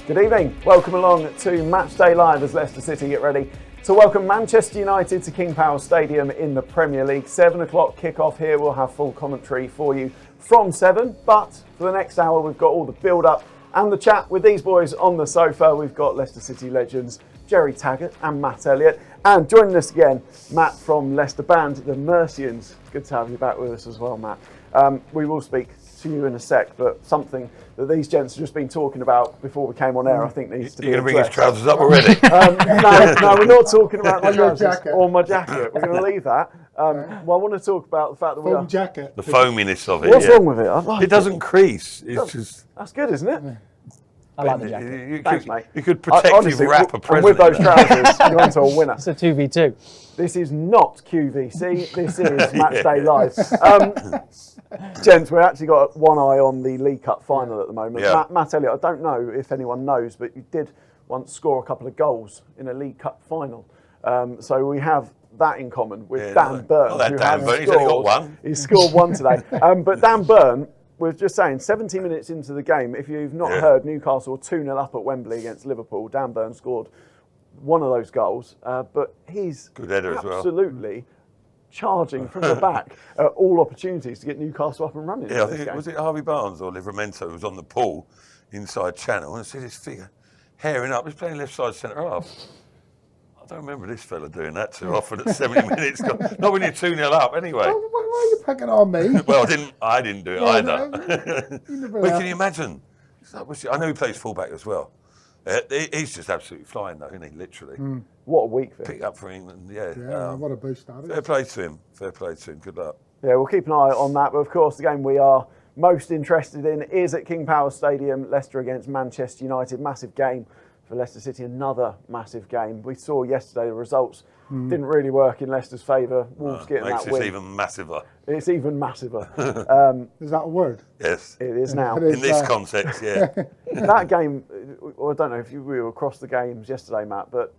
Good evening, welcome along to Matchday Live as Leicester City get ready to welcome Manchester United to King Power Stadium in the Premier League. 7 o'clock kick-off here, we'll have full commentary for you from 7, but for the next hour we've got all the build-up and the chat with these boys on the sofa. We've got Leicester City legends Gerry, Taggart and Matt Elliott, and joining us again, Matt from Leicester band, the Mercians. Good to have you back with us as well, Matt. We will speak to you in a sec, but something that these gents have just been talking about before we came on air, I think needs to be. You're going to bring his trousers up already? No, we're not talking about my trousers or my jacket. We're going to leave that. Well, I want to talk about the fact that we are jacket. The foaminess of it. What's wrong with it? It doesn't crease. It's just. That's good, isn't it? I like the jacket. Thanks, mate. You could protective wrap a present. And with those trousers, you're onto a winner. It's a 2v2. This is not QVC. This is Matchday Live. Gents, we've actually got one eye on the League Cup final at the moment. Yeah. Matt Elliott, I don't know if anyone knows, but you did once score a couple of goals in a League Cup final. So we have that in common with Dan Burn. Well, Dan Burn, he's only got one. He's scored one today. But Dan Burn, we're just saying, 70 minutes into the game, if you've not heard, Newcastle 2-0 up at Wembley against Liverpool. Dan Burn scored one of those goals, but he's Good header as well. Absolutely charging from the back at all opportunities to get Newcastle up and running. Yeah, I think was it Harvey Barnes or Livramento who was on the pool inside channel, and I see this figure hairing up. He's playing left side centre half. I don't remember this fella doing that too often at 70 minutes. Not when you're 2-0 up, anyway. Why are you picking on me? Well, I didn't do it either. But Can you imagine? I know he plays fullback as well. He's just absolutely flying though, isn't he? Literally. What a week for him. Pick up for England, what a boost that is. Fair play to him. Fair play to him. Good luck. Yeah, we'll keep an eye on that. But of course, the game we are most interested in is at King Power Stadium, Leicester against Manchester United. Massive game for Leicester City, another massive game. We saw yesterday the results didn't really work in Leicester's favour. Wolves getting that win. Makes it even massiver. It's even massiver. Is that a word? Yes. It is now. It is, In this context, yeah. That game, well, I don't know if we were across the games yesterday, Matt, but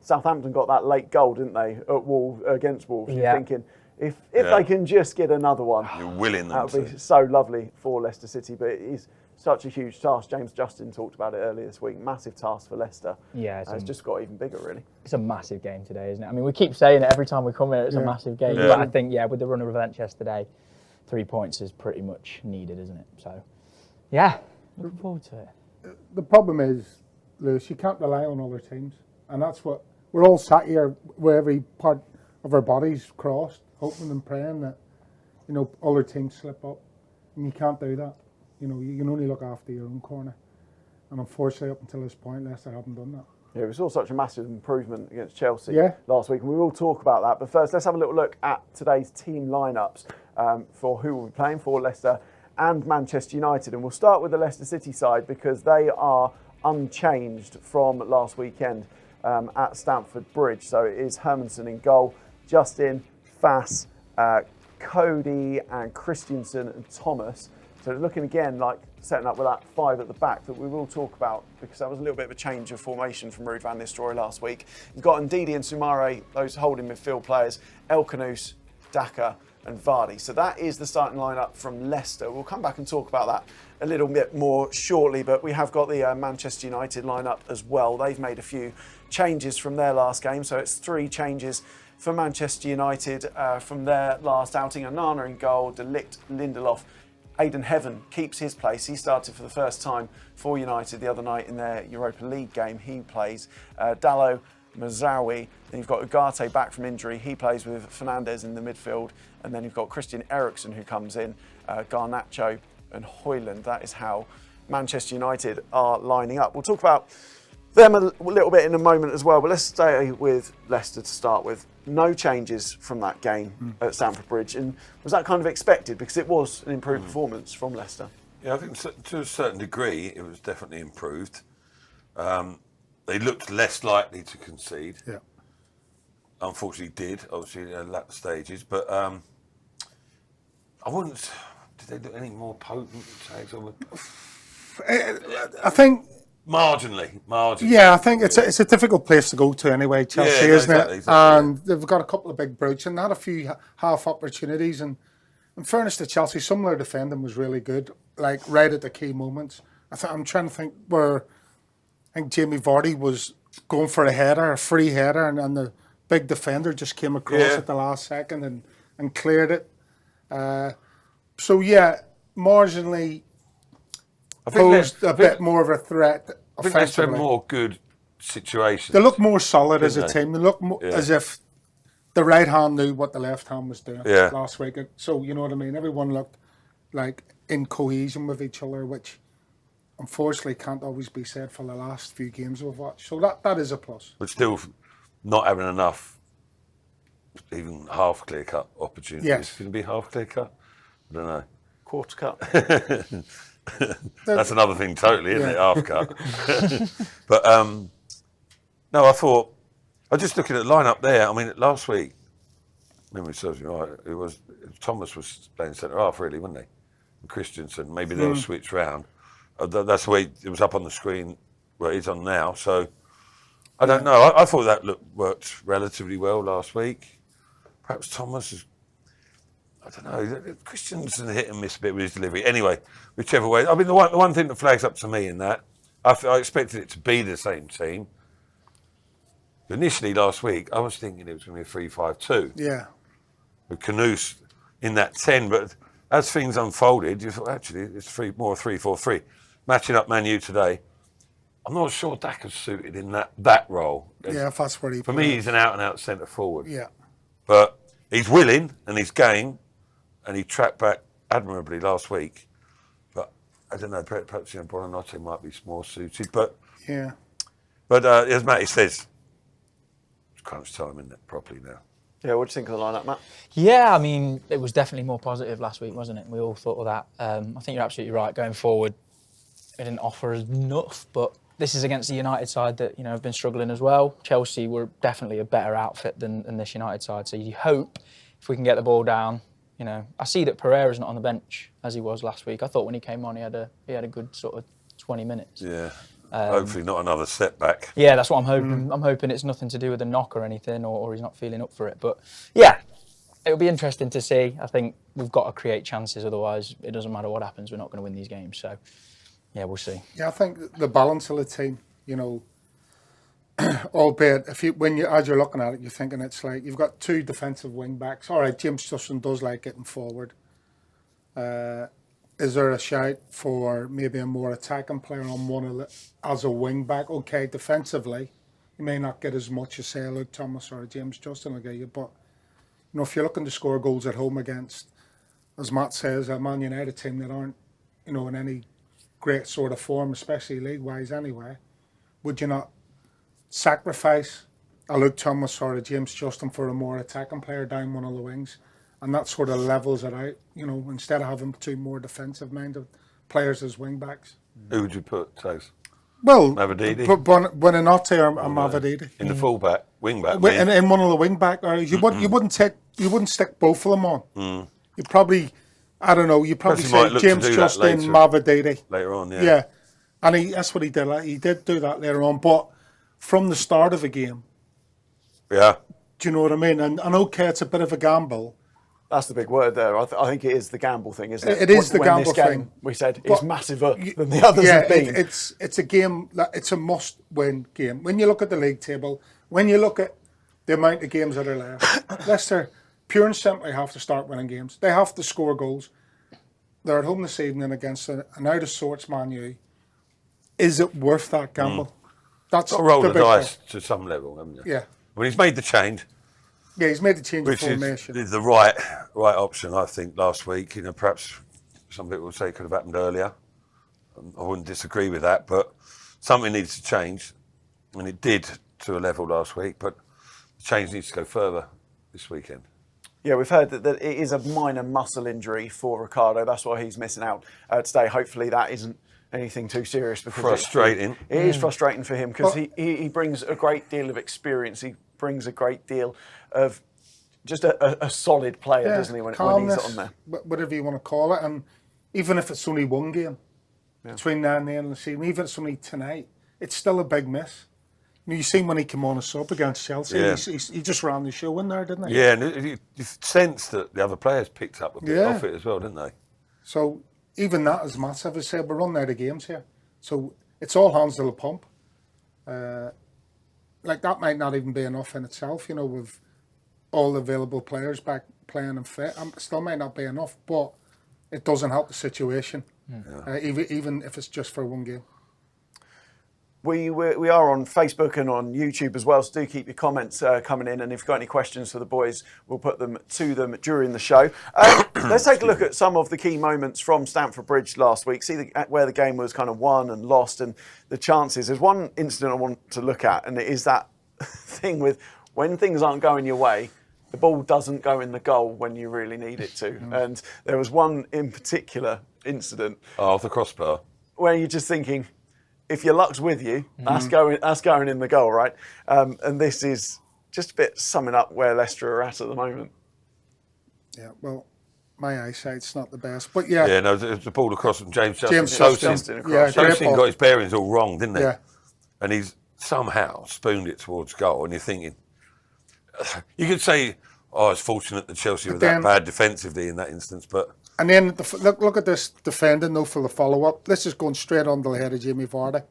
Southampton got that late goal, didn't they, at against Wolves? You're thinking, if they can just get another one, You're willing them that would be so lovely for Leicester City. But it is such a huge task. James Justin talked about it earlier this week. Massive task for Leicester. Yeah, it's just got even bigger, really. It's a massive game today, isn't it? I mean, we keep saying it every time we come here. It's a massive game, but I think with the run of events yesterday, 3 points is pretty much needed, isn't it? So, looking forward to it. The problem is, Lewis, you can't rely on other teams, and that's what we're all sat here with every part of our bodies crossed, hoping and praying that other teams slip up, and you can't do that. You can only look after your own corner, and unfortunately, up until this point, Leicester haven't done that. Yeah, we saw such a massive improvement against Chelsea last week, and we will talk about that. But first, let's have a little look at today's team lineups for who will be playing for Leicester and Manchester United. And we'll start with the Leicester City side because they are unchanged from last weekend at Stamford Bridge. So it is Hermansen in goal, Justin, Fass, Cody and Christensen and Thomas. So looking again like setting up with that 5 at the back that we will talk about because that was a little bit of a change of formation from Ruud van Nistelrooy last week. You've got Ndidi and Soumare, those holding midfield players, El Khanous, Daka and Vardy. So that is the starting lineup from Leicester. We'll come back and talk about that a little bit more shortly, but we have got the Manchester United lineup as well. They've made a few changes from their last game, so it's 3 changes for Manchester United from their last outing. Onana in goal, De Ligt, Lindelof. Aidan Heaven keeps his place. He started for the first time for United the other night in their Europa League game. He plays. Dalot, Mazraoui. Then you've got Ugarte back from injury. He plays with Fernandes in the midfield. And then you've got Christian Eriksen who comes in, Garnacho and Højlund. That is how Manchester United are lining up. We'll talk about them a little bit in a moment as well, but let's stay with Leicester to start with. No changes from that game at Stamford Bridge, and was that kind of expected because it was an improved performance from Leicester? Yeah, I think to a certain degree it was definitely improved. They looked less likely to concede. Yeah. Unfortunately did, obviously in latter stages, but I wouldn't... Did they look any more potent tags on the... I think... Marginally. Yeah, I think it's a difficult place to go to anyway, Chelsea, isn't it? Exactly, and they've got a couple of big brutes and had a few half opportunities. And in fairness to Chelsea, some of their defending was really good, like right at the key moments. I'm trying to think where I think Jamie Vardy was going for a header, a free header, and the big defender just came across at the last second and cleared it. So yeah, marginally posed a bit more of a threat. I think Leicester had more good situations. They look more solid as a team. They look more, as if the right hand knew what the left hand was doing last week. So you know what I mean. Everyone looked like in cohesion with each other, which unfortunately can't always be said for the last few games we've watched. So that is a plus. But still, not having enough, even half clear cut opportunities. Yes. Can it be half clear cut? I don't know. Quarter cut. That's another thing totally, isn't it? Half cut. But no, I thought, I was just looking at the lineup there. I mean, last week, memory serves me right, Thomas was playing centre half, really, wasn't he? And Christensen, maybe they'll switch round. That's the way it was up on the screen where he's on now. So I don't know. I thought that worked relatively well last week. Perhaps Thomas is, I don't know. Christensen hit and miss a bit with his delivery. Anyway, whichever way. I mean, the one thing that flags up to me in that, I expected it to be the same team. Initially last week, I was thinking it was going to be a 3-5-2. Yeah. With Kanoos in that 10, but as things unfolded, you thought actually it's more 3-4-3. Matching up Man U today, I'm not sure Daka's suited in that role. If that's what he. For me, he's an out-and-out centre forward. Yeah. But he's willing and he's game, and he tracked back admirably last week. But I don't know, perhaps Cominotto might be more suited. But as Matty says, it's crunch time, isn't it? Properly now. Yeah, what do you think of the lineup, Matt? Yeah, I mean, it was definitely more positive last week, wasn't it? We all thought of that. I think you're absolutely right. Going forward, it didn't offer us enough, but this is against the United side that, you know, have been struggling as well. Chelsea were definitely a better outfit than this United side. So you hope if we can get the ball down, you know. I see that Pereira's not on the bench as he was last week. I thought when he came on, he had a good sort of 20 minutes. Yeah. Hopefully not another setback. Yeah, that's what I'm hoping. I'm hoping it's nothing to do with a knock or anything, or he's not feeling up for it. But yeah, it'll be interesting to see. I think we've got to create chances, otherwise it doesn't matter what happens. We're not going to win these games. So yeah, we'll see. Yeah, I think the balance of the team, you know, albeit as you're looking at it, you're thinking it's like you've got two defensive wing backs. All right, James Justin does like getting forward. Is there a shout for maybe a more attacking player on one as a wing back? Okay, defensively, you may not get as much as say a Luke Thomas or a James Justin will get you, but you know, if you're looking to score goals at home against, as Matt says, a Man United team that aren't, you know, in any great sort of form, especially league-wise anyway, would you not sacrifice a Luke Thomas or a James Justin for a more attacking player down one of the wings? And that sort of levels it out, you know, instead of having two more defensive-minded players as wing-backs. Who would you put, Tags? Well, Mavadidi? Buonanotte or Mavadidi. In the full-back, wing-back? In one of the wing-back areas. You wouldn't stick both of them on. You'd probably, I don't know, probably say James Justin, Mavadidi. Later on, yeah. Yeah, and that's what he did. He did do that later on, but from the start of the game. Yeah. Do you know what I mean? And okay, it's a bit of a gamble. That's the big word there. I think it is the gamble thing, isn't it? It is the gamble thing. We said it's massive than the others have been. It's a game that it's a must-win game. When you look at the league table, when you look at the amount of games that are left, Leicester pure and simply have to start winning games. They have to score goals. They're at home this evening against an out of sorts Man U. Is it worth that gamble? That's got to roll the dice to some level, haven't you? Yeah. When he's made the change. Yeah, he's made the change of formation. Which is the right option, I think, last week. You know, perhaps some people would say it could have happened earlier. I wouldn't disagree with that, but something needs to change. And it did to a level last week, but the change needs to go further this weekend. Yeah, we've heard that it is a minor muscle injury for Ricardo. That's why he's missing out today. Hopefully that isn't anything too serious. Because frustrating. It is frustrating for him because he brings a great deal of experience. He brings a great deal of just a solid player, doesn't he, when he's on there? Whatever you want to call it. And even if it's only one game between now and the end of the season, even if it's only tonight, it's still a big miss. You know, you seen when he came on a sub against Chelsea, he just ran the show in there, didn't he? Yeah, and you sense that the other players picked up a bit off it as well, didn't they? So even that is massive. I said, we're running out of games here. So it's all hands to the pump. Like that might not even be enough in itself, you know, with all the available players back playing and fit. Still might not be enough, but it doesn't help the situation, even if it's just for one game. We are on Facebook and on YouTube as well, so do keep your comments coming in, and if you've got any questions for the boys, we'll put them to them during the show. Let's take a look at some of the key moments from Stamford Bridge last week, see where the game was kind of won and lost and the chances. There's one incident I want to look at, and it is that thing with when things aren't going your way, the ball doesn't go in the goal when you really need it to. And there was one in particular incident. Oh, off the crossbar. Where you're just thinking, if your luck's with you, that's going in the goal, right? And this is just a bit summing up where Leicester are at the moment. Yeah, well, my eyesight's not the best, but yeah. Yeah, no, the ball across from James Justin. James Justin across. Yeah, Justin got his bearings all wrong, didn't he? Yeah. And he's somehow spooned it towards goal, and you're thinking, you could say, oh, it's fortunate that Chelsea were that bad defensively in that instance, but... And then look at this defending though for the follow-up. This is going straight under the head of Jamie Vardy.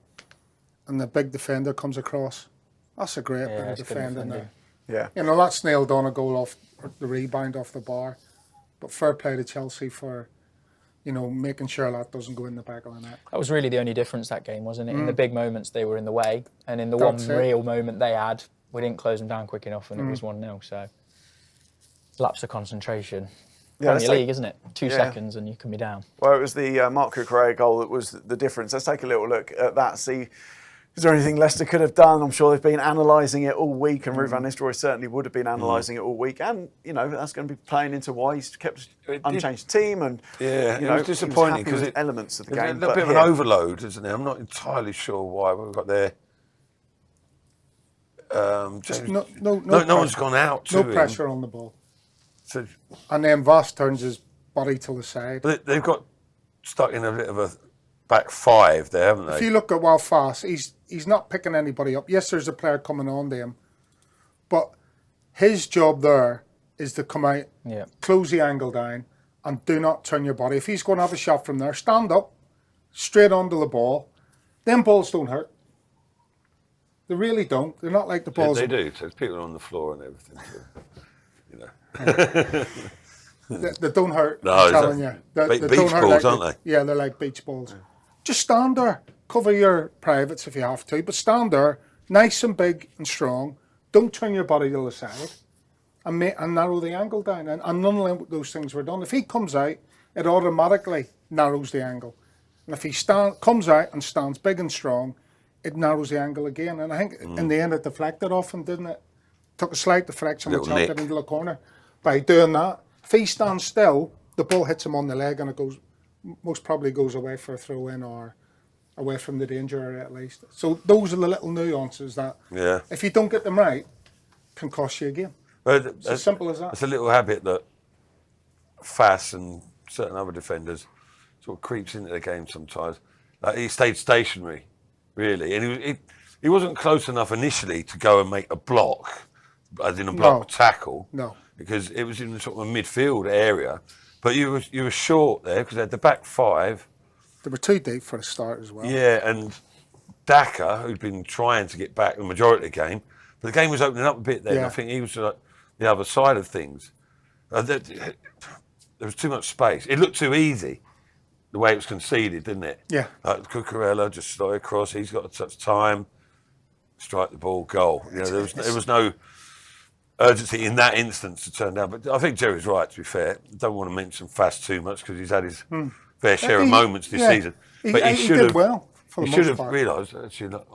And the big defender comes across. That's a great bit of defending there. Yeah. You know, that's nailed on a goal off the rebound off the bar. But fair play to Chelsea for, you know, making sure that doesn't go in the back of the net. That was really the only difference that game, wasn't it? In the big moments, they were in the way. And in the real moment they had, we didn't close them down quick enough and it was 1-0. So, lapse of concentration. Yeah, Premier League, isn't it? 2 seconds and you can be down. Well, it was the Marc Cucurella goal that was the difference. Let's take a little look at that, see, is there anything Leicester could have done? I'm sure they've been analysing it all week, and Ruud van Nistelrooy certainly would have been analysing it all week. And, you know, that's going to be playing into why he's kept unchanged team. And, yeah, you know, it was disappointing because elements of the game. A little bit of an overload, isn't it? I'm not entirely sure why we've got there. No one's gone out to him. No pressure on the ball. So, and then Voss turns his body to the side. But they've got stuck in a bit of a back five there, haven't they? If you look at Voss, he's not picking anybody up. Yes, there's a player coming on to him, but his job there is to come out, close the angle down, and do not turn your body. If he's going to have a shot from there, stand up, straight onto the ball. Them balls don't hurt. They really don't. They're not like the balls. They do. There's people on the floor and everything. You know. They don't hurt. No, I'm telling you. They beach don't hurt balls, like aren't they? Yeah, they're like beach balls. Just stand there. Cover your privates if you have to, but stand there, nice and big and strong. Don't turn your body to the side, and narrow the angle down. And none of those things were done. If he comes out, it automatically narrows the angle. And if he comes out and stands big and strong, it narrows the angle again. And I think in the end it deflected off him, didn't it? Took a slight deflection and chopped it into the corner. By doing that, if he stands still, the ball hits him on the leg and it goes, most probably goes away for a throw in or away from the danger area at least. So those are the little nuances that, if you don't get them right, can cost you a game. It's as simple as that. It's a little habit that Fass and certain other defenders sort of creeps into the game sometimes. Like he stayed stationary, really, and he wasn't close enough initially to go and make a block, as in a block tackle. No. Because it was in sort of a midfield area, but you were short there because they had the back five. They were too deep for a start as well. Yeah, and Daka, who'd been trying to get back the majority of the game, but the game was opening up a bit then. I think he was like the other side of things. There was too much space. It looked too easy, the way it was conceded, didn't it? Yeah. Cucurella just slide across. He's got to touch time, strike the ball, goal. You know, there was no urgency in that instance to turn down. But I think Gerry's right, to be fair. I don't want to mention Fass too much because he's had his fair share of moments this season. But he should have realised, actually, look,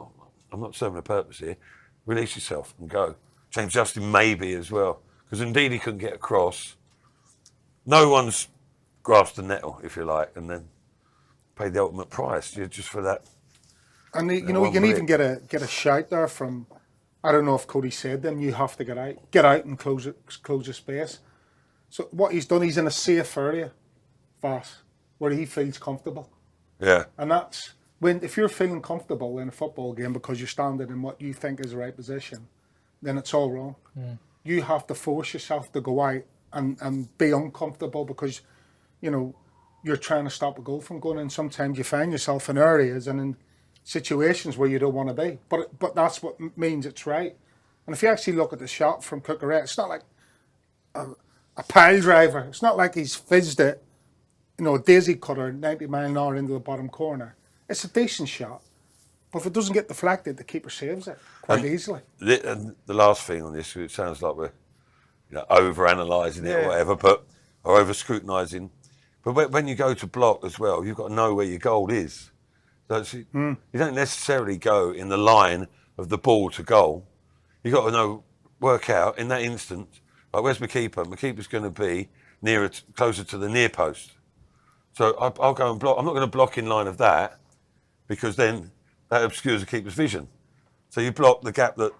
I'm not serving a purpose here. Release yourself and go. James Justin maybe as well. Because indeed he couldn't get across. No one's grasped the nettle, if you like, and then paid the ultimate price just for that. And you know, you can even get a shout there from, I don't know if Cody said them, you have to get out and close the space. So what he's done, he's in a safe area, Vass, where he feels comfortable. Yeah. And that's if you're feeling comfortable in a football game because you're standing in what you think is the right position, then it's all wrong. You have to force yourself to go out and be uncomfortable because, you know, you're trying to stop a goal from going in. Sometimes you find yourself in areas and situations where you don't want to be. But that's what means it's right. And if you actually look at the shot from Cucurella, it's not like a pile driver. It's not like he's fizzed it, a daisy cutter 90 mile an hour into the bottom corner. It's a decent shot. But if it doesn't get deflected, the keeper saves it quite easily. And the last thing on this, it sounds like we're over-analysing it or whatever, or over-scrutinising. But when you go to block as well, you've got to know where your goal is. So you don't necessarily go in the line of the ball to goal. You've got to work out in that instant, like, where's my keeper? My keeper's going to be closer to the near post. So I'll go and block. I'm not going to block in line of that, because then that obscures the keeper's vision. So you block the gap that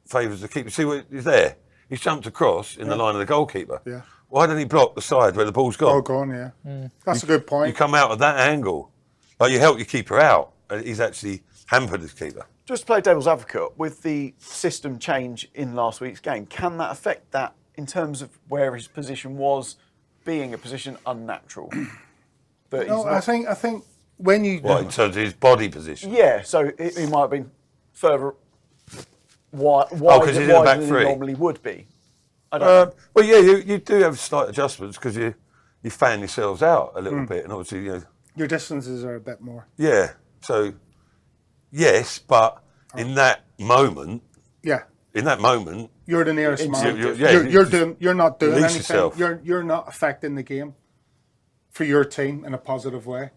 favours the keeper. See what he's there? He's jumped across in the line of the goalkeeper. Yeah. Why don't he block the side where the ball's gone? Oh, gone, yeah. That's a good point. You come out at that angle. Like, you help your keeper out. He's actually hampered his keeper. Just to play devil's advocate, with the system change in last week's game, can that affect that in terms of where his position was, being a position unnatural? I think when you... What, in terms of his body position? Yeah, so he might have been further wider because he's in the back than three. he normally would be. I don't know. Well, yeah, you do have slight adjustments because you fan yourselves out a little bit, and obviously, your distances are a bit more. Yeah, so, yes, but in that moment... Yeah. In that moment... You're the nearest man. You're not doing anything. Yourself. You're not affecting the game for your team in a positive way.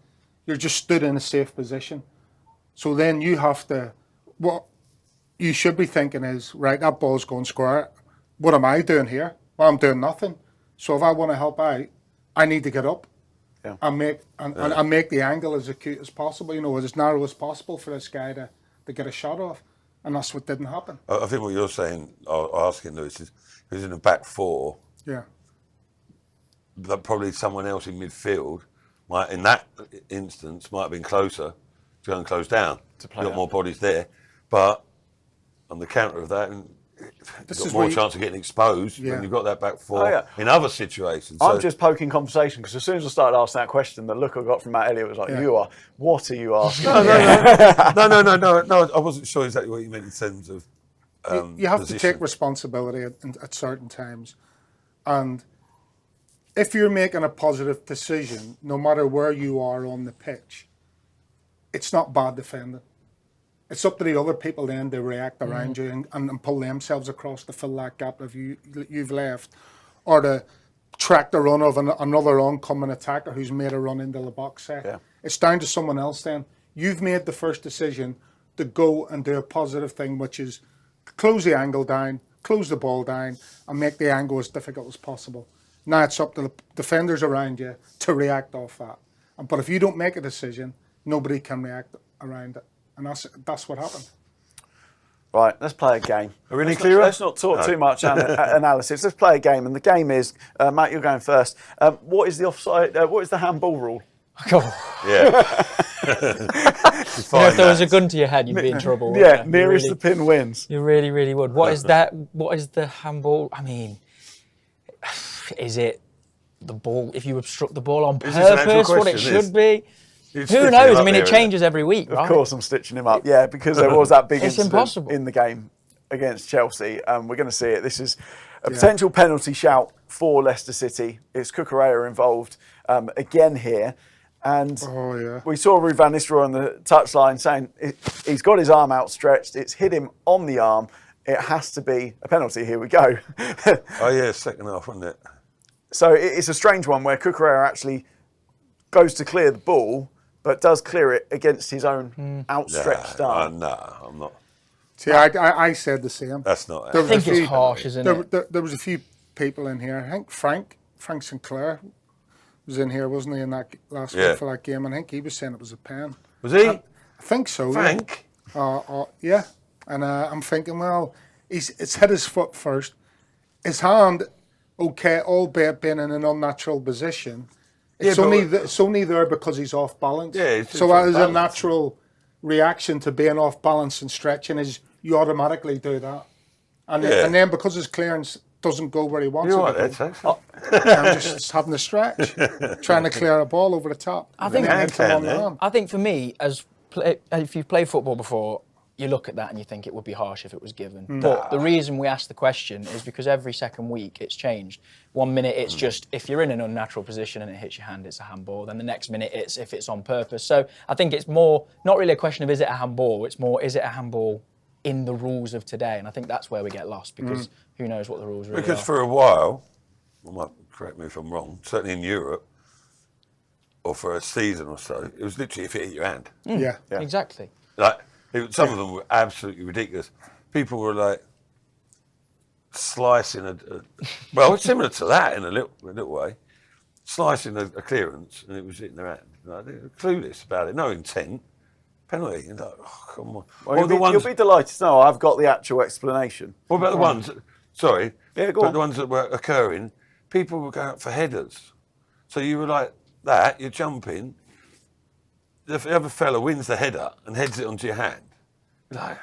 You're just stood in a safe position. So then you have to... What you should be thinking is, right, that ball's going square. What am I doing here? Well, I'm doing nothing. So if I want to help out, I need to get up and make the angle as acute as possible, as narrow as possible for this guy to get a shot off. And that's what didn't happen. I think what you're saying, asking Lewis, is he was in the back four. Yeah. That probably someone else in midfield in that instance, might have been closer to go and close down. You've got more bodies there. But on the counter of that, you've got more chance of getting exposed when you've got that back four in other situations. I'm just poking conversation, because as soon as I started asking that question, the look I got from Matt Elliott was like, what are you asking? No, I wasn't sure exactly what you meant in terms of you have position. to take responsibility at certain times. And if you're making a positive decision, no matter where you are on the pitch, it's not bad defending. It's up to the other people then to react around you and pull themselves across to fill that gap that you've left, or to track the run of another oncoming attacker who's made a run into the box set. Yeah. It's down to someone else then. You've made the first decision to go and do a positive thing, which is close the angle down, close the ball down, and make the angle as difficult as possible. Now it's up to the defenders around you to react off that. But if you don't make a decision, nobody can react around it. And that's what happened. Right, let's play a game. Are we any clearer? Let's not talk too much analysis. Let's play a game. And the game is, Matt, you're going first. What is the offside? What is the handball rule? Yeah. If there was a gun to your head, you'd be in trouble. Yeah, nearest the pin wins. You really, really would. What is that? What is the handball? I mean, is it the ball? If you obstruct the ball on purpose, what it should be? Who knows? I mean, it changes every week, right? Of course, I'm stitching him up. Yeah, because there was that big incident impossible. in the game against Chelsea. We're going to see it. This is a potential penalty shout for Leicester City. It's Cucurella involved again here. And we saw Ruud van Nistelrooy on the touchline saying he's got his arm outstretched. It's hit him on the arm. It has to be a penalty. Here we go. Second half, wasn't it? So it's a strange one where Cucurella actually goes to clear the ball, but does clear it against his own outstretched arm. No, I'm not. See, I said the same. That's not. I think it's harsh, isn't it? There was a few people in here. I think Frank Sinclair was in here, wasn't he, in that last week for that game? I think he was saying it was a pen. Was he? I think so. Frank? Yeah. And I'm thinking, well, it's hit his foot first. His hand, albeit being in an unnatural position. It's only there because he's off balance. Yeah, so that is a natural reaction to being off balance and stretching, is you automatically do that. And then because his clearance doesn't go where he wants it to go, I'm just having a stretch, trying to clear a ball over the top. I think for me, as played football before, you look at that and you think it would be harsh if it was given. But the reason we ask the question is because every second week it's changed. 1 minute it's just if you're in an unnatural position and it hits your hand, it's a handball. Then the next minute it's if it's on purpose. So I think it's more not really a question of is it a handball. It's more is it a handball in the rules of today. And I think that's where we get lost because who knows what the rules really are. Because for a while, correct me if I'm wrong, certainly in Europe, or for a season or so, it was literally if it hit your hand. Yeah. Exactly. Like some of them were absolutely ridiculous. People were like slicing well, it's similar to that in a little way, slicing a clearance and it was hitting their hand. Like, they were clueless about it, no intent. Penalty. You're like, oh, come on. Well, you'll be delighted to know I've got the actual explanation. What about the ones? Sorry, Yeah, go but on. the ones that were occurring, people were going out for headers. So you were like that, you're jumping. The other fella wins the header and heads it onto your hand. You're like,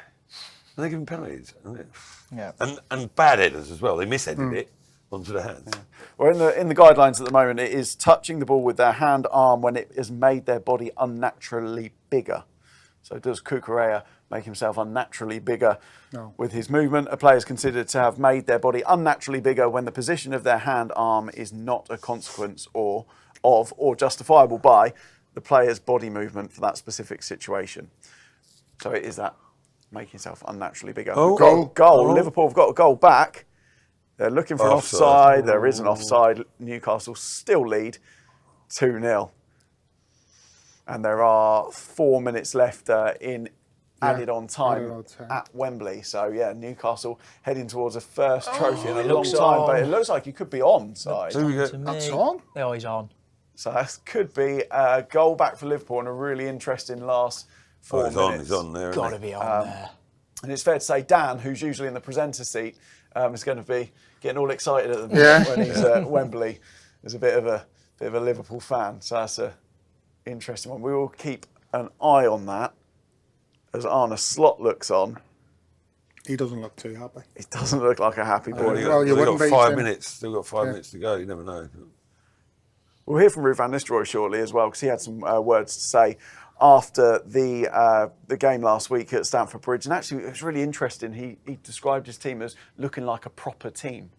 and they give him penalties. And bad headers as well. They misheaded it onto the hand. Yeah. Well, in the guidelines at the moment, it is touching the ball with their hand, arm when it has made their body unnaturally bigger. So does Cucurella make himself unnaturally bigger with his movement? A player is considered to have made their body unnaturally bigger when the position of their hand, arm is not a consequence or justifiable by the player's body movement for that specific situation. So it is that making himself unnaturally bigger. Goal. Oh. Liverpool have got a goal back. They're looking for an Offside. offside. There is an offside. Newcastle still lead 2-0. And there are 4 minutes left added on time at Wembley. So, Newcastle heading towards a first trophy in a long time. But it looks like he could be onside. That's on? Oh, he's on. So that could be a goal back for Liverpool and a really interesting last 4 minutes. He's on there. Got to be on there. And it's fair to say Dan, who's usually in the presenter seat, is going to be getting all excited at the minute when he's at Wembley. He's a bit of a Liverpool fan, so that's a interesting one. We will keep an eye on that as Arne Slot looks on. He doesn't look too happy. He doesn't look like a happy boy. Well, you wouldn't be. 5 minutes. Still got 5 minutes to go. You never know. We'll hear from Ruud van Nistelrooy shortly as well, because he had some words to say after the game last week at Stamford Bridge. And actually, it was really interesting. He described his team as looking like a proper team,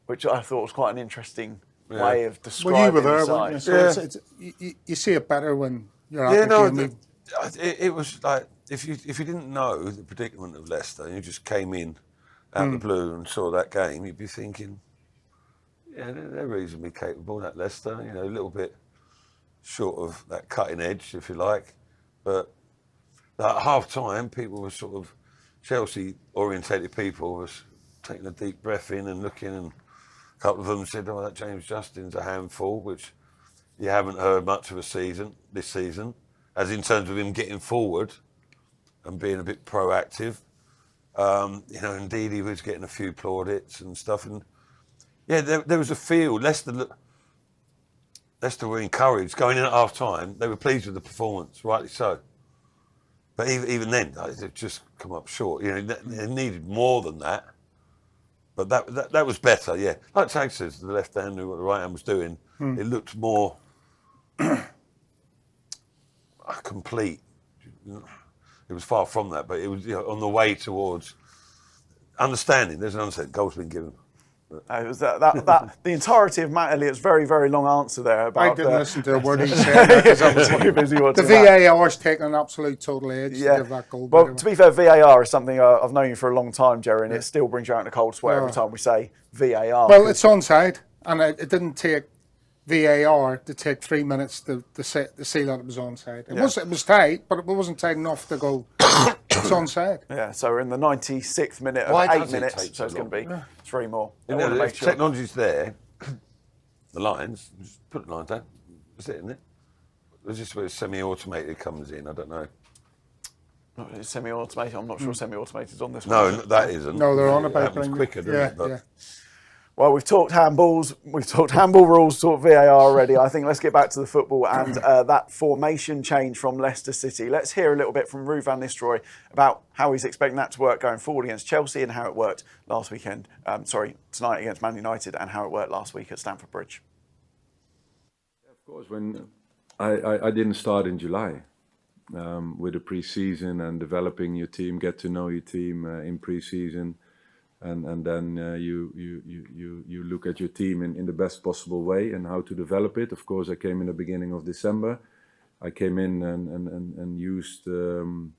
which I thought was quite an interesting way of describing Well, you were there, the weren't side. you? So you see it better when you're at the game. It was like if you didn't know the predicament of Leicester and you just came in out of the blue and saw that game, you'd be thinking, yeah, they're reasonably capable, that Leicester, a little bit short of that cutting edge, if you like. But at half-time, people were sort of, Chelsea-orientated people was taking a deep breath in and looking, and a couple of them said, that James Justin's a handful, which you haven't heard much of this season, as in terms of him getting forward and being a bit proactive. Indeed, he was getting a few plaudits and stuff, and there was a feel. Leicester were encouraged going in at half time. They were pleased with the performance, rightly so. But even then, they've just come up short. They needed more than that. But that was better, yeah. Like Taggart says, the left hand knew what the right hand was doing. It looked more complete. It was far from that, but it was on the way towards understanding. There's an understanding. Goal's been given. It was that the entirety of Matt Elliott's very, very long answer there about. I didn't listen to a word he said because I was too busy watching the VAR's taken an absolute total edge to give that goal. Well, to be fair, VAR is something I've known you for a long time, Gerry, and it still brings you out in a cold sweat every time we say VAR. Well, it's onside, and it didn't take VAR to take 3 minutes to see that it was onside. It was tight, but it wasn't tight enough to go. It's onside. Yeah, so we're in the 96th minute of 8 minutes, so it's going to be 3 more. If technology's there, the lines, just put the lines down. That's it, isn't it? It's just where semi-automated comes in, I don't know. It's semi-automated. I'm not sure semi-automated is on this one. No, that isn't. No, they're on it about happens quicker, doesn't it? Well, we've talked handballs, we've talked handball rules, talked VAR already. I think let's get back to the football and that formation change from Leicester City. Let's hear a little bit from Ruud van Nistelrooy about how he's expecting that to work going forward against Chelsea and how it worked tonight against Man United and how it worked last week at Stamford Bridge. Of course, when I didn't start in July, with the pre-season and developing your team, get to know your team in pre-season, and then you look at your team in the best possible way and how to develop it. Of course, I came in the beginning of December. I came in and used the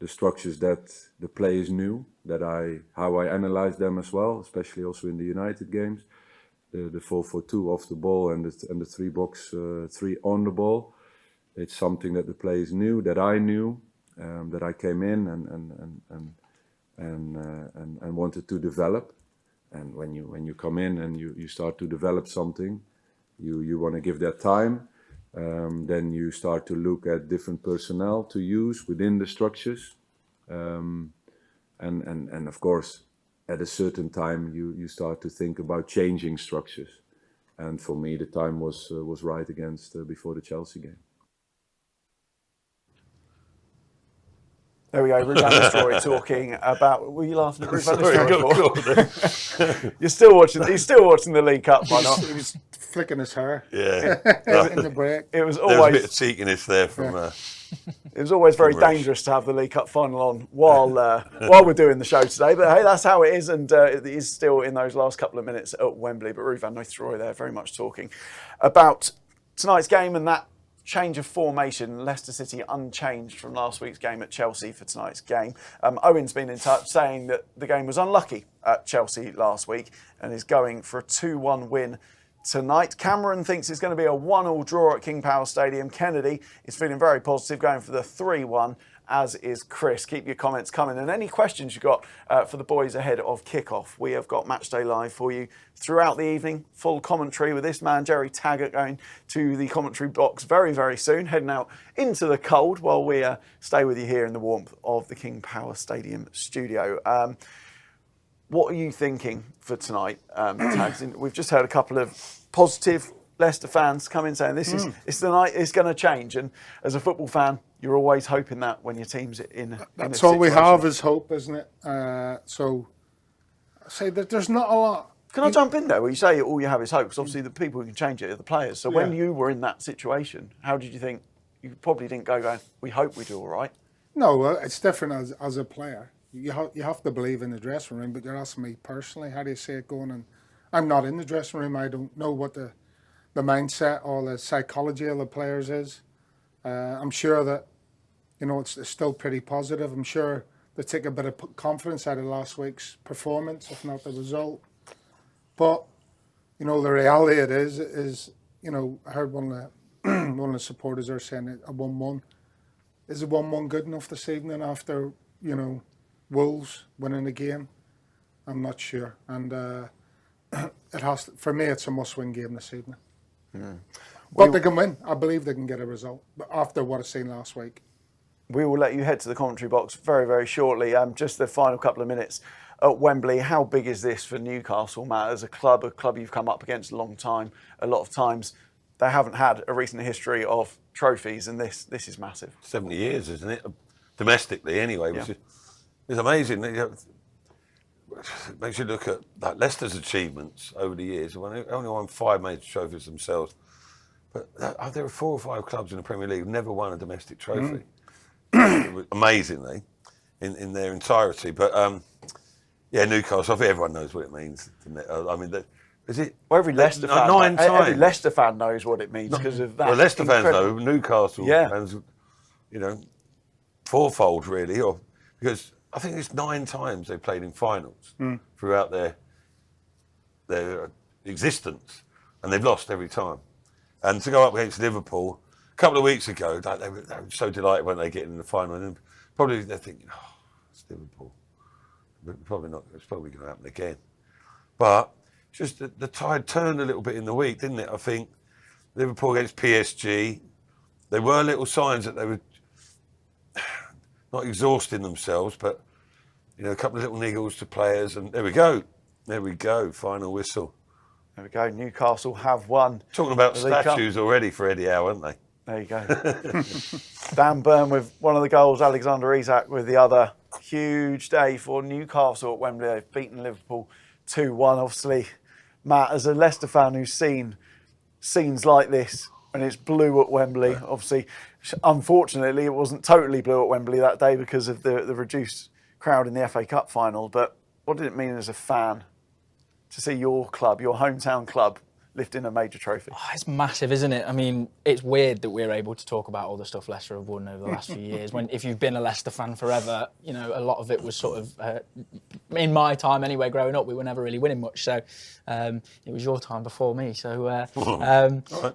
structures that the players knew, how I analyzed them as well, especially also in the United games. The 4-4-2 off the ball and the 3-box-3 on the ball. It's something that the players knew, that I knew, that I came in and wanted to develop. And when you come in and you start to develop something, you want to give that time. Then you start to look at different personnel to use within the structures, and of course, at a certain time you start to think about changing structures. And for me, the time was right before the Chelsea game. There we go, Ruud van Nistelrooy talking about. Were you laughing at Ruud van Nistelrooy? You're still watching. He's still watching the League Cup. Why not? He was flicking his hair. Yeah, in the break. It was there was a always bit of cheekiness there from. It was always very dangerous to have the League Cup final on while we're doing the show today. But hey, that's how it is, and it is still in those last couple of minutes at Wembley. But Ruud van Nistelrooy there, very much talking about tonight's game and that change of formation. Leicester City unchanged from last week's game at Chelsea for tonight's game. Owen's been in touch saying that the game was unlucky at Chelsea last week and is going for a 2-1 win tonight. Cameron thinks it's going to be a 1-1 draw at King Power Stadium. Kennedy is feeling very positive, going for the 3-1, as is Chris. Keep your comments coming, and any questions you've got for the boys ahead of kickoff. We have got Matchday Live for you throughout the evening. Full commentary with this man, Gerry Taggart, going to the commentary box very, very soon, heading out into the cold while we stay with you here in the warmth of the King Power Stadium studio. What are you thinking for tonight, Tags? We've just heard a couple of positive Leicester fans come in saying it's the night it's going to change. And as a football fan, you're always hoping that when your team's in. That's all we have is hope, isn't it? So I say that there's not a lot. Can I jump in there where you say all you have is hope? Because obviously the people who can change it are the players. So when you were in that situation, how did you think? You probably didn't go, we hope we do all right. No, it's different as a player. You have to believe in the dressing room, but you're asking me personally, how do you see it going? And I'm not in the dressing room. I don't know what the mindset or the psychology of the players is. I'm sure that, it's still pretty positive. I'm sure they take a bit of confidence out of last week's performance, if not the result. But, the reality it is, I heard one of the supporters are saying a 1-1. Is a 1-1 good enough this evening after, Wolves winning the game? I'm not sure. And it has to, for me, it's a must-win game this evening. But they can win. I believe they can get a result. But after what I've seen last week. We will let you head to the commentary box very, very shortly. Just the final couple of minutes at Wembley. How big is this for Newcastle, Matt, as a club you've come up against a long time? A lot of times they haven't had a recent history of trophies, and this is massive. 70 years, isn't it? Domestically, anyway. Which is amazing. It makes you look at Leicester's achievements over the years. They only won 5 major trophies themselves. But there are 4 or 5 clubs in the Premier League who've never won a domestic trophy. Amazingly, in their entirety. But Newcastle, I think everyone knows what it means. I mean, is it? Well, every Leicester fan, 9 times. Every Leicester fan knows what it means because of that. Well, Leicester fans know, Newcastle fans, fourfold really, because I think it's 9 times they played in finals throughout their existence, and they've lost every time. And to go up against Liverpool a couple of weeks ago, they were so delighted when they get in the final, and probably they're thinking, it's Liverpool. But probably not. It's probably going to happen again. But just the tide turned a little bit in the week, didn't it? I think Liverpool against PSG, there were little signs that they were not exhausting themselves, but a couple of little niggles to players, and there we go, final whistle. There we go, Newcastle have won. Talking about statues already for Eddie Howe, aren't they? There you go. Dan Burn with one of the goals, Alexander Isak with the other. Huge day for Newcastle at Wembley. They've beaten Liverpool 2-1. Obviously, Matt, as a Leicester fan who's seen scenes like this, and it's blue at Wembley, obviously Unfortunately, it wasn't totally blue at Wembley that day because of the reduced crowd in the FA Cup final. But what did it mean as a fan to see your club, your hometown club, lifting a major trophy? Oh, it's massive, isn't it? I mean, it's weird that we're able to talk about all the stuff Leicester have won over the last few years. When, if you've been a Leicester fan forever, you know, a lot of it was sort of, in my time anyway, growing up, we were never really winning much. So it was your time before me. So